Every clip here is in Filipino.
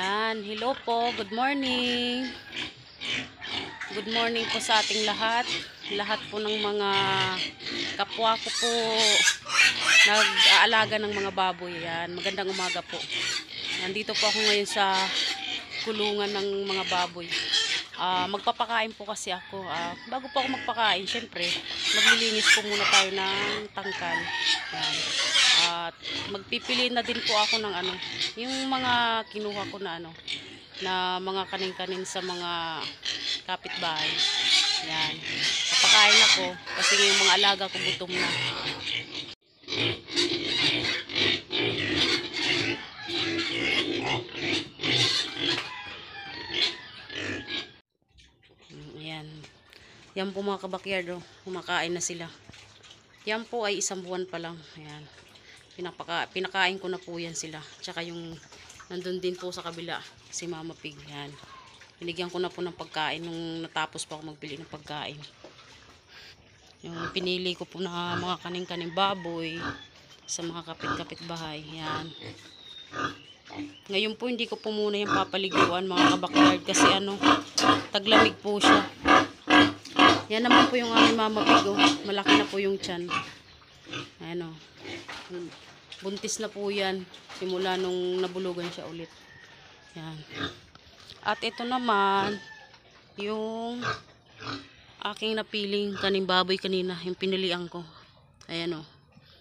Yan, hello po, good morning. Good morning po sa ating lahat. Lahat po ng mga kapwa ko po nag-aalaga ng mga baboy. Yan, magandang umaga po. Nandito po ako ngayon sa kulungan ng mga baboy. Magpapakain po kasi ako. Bago po ako magpakain, syempre, maglilinis po muna tayo ng tangkal. Yan. At magpipili na din po ako ng yung mga kinuha ko na na mga kanin-kanin sa mga kapitbahay. Yan. Papakain ako kasi yung mga alaga ko gutom na. Ayan. Yan po mga kabakyard, kumakain na sila. Yan po ay 1 buwan pa lang. Ayan. Pinakain ko na po yan sila. Tsaka yung nandun din po sa kabila, si Mama Pig. Yan. Binigyan ko na po ng pagkain nung natapos po ako magbili ng pagkain. Yung pinili ko po na mga kaning-kaning baboy sa mga kapit-kapit bahay. Yan. Ngayon po hindi ko po muna yung papaliguan mga kabakyard kasi taglamig po siya. Yan naman po yung aming Mama Pig. Malaki na po yung tiyan. Ayan buntis na po yan simula nung nabulugan siya ulit. Yan. At ito naman yung aking napiling kaning baboy kanina, yung pinilian ko. Ayan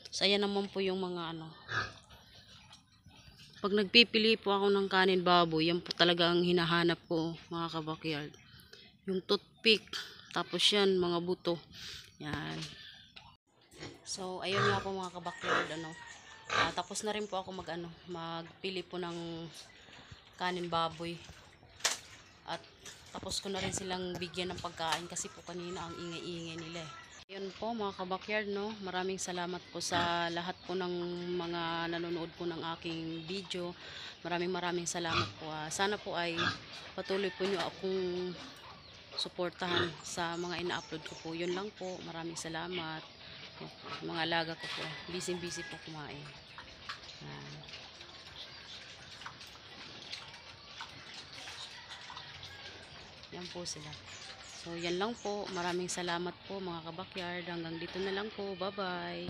So ayan naman po yung mga pag nagpipili po ako ng kanin baboy, yan po talaga ang hinahanap ko mga kabakyard. Yung toothpick, tapos yan mga buto. Yan. So ayun nga po mga kabakyard, tapos na rin po ako magpili po ng kanin baboy. At tapos ko na rin silang bigyan ng pagkain kasi po kanina ang ingay-ingay nila. Ayun po mga kabakyard, maraming salamat po sa lahat po ng mga nanonood po ng aking video. Maraming salamat po. Sana po ay patuloy po nyo akong suportahan sa mga ina-upload ko po. Yun lang po. Maraming salamat. Mga alaga ko po. Busy po kumain. Yan po sila. So yan lang po. Maraming salamat po mga kabakyard. Hanggang dito na lang po. Bye bye.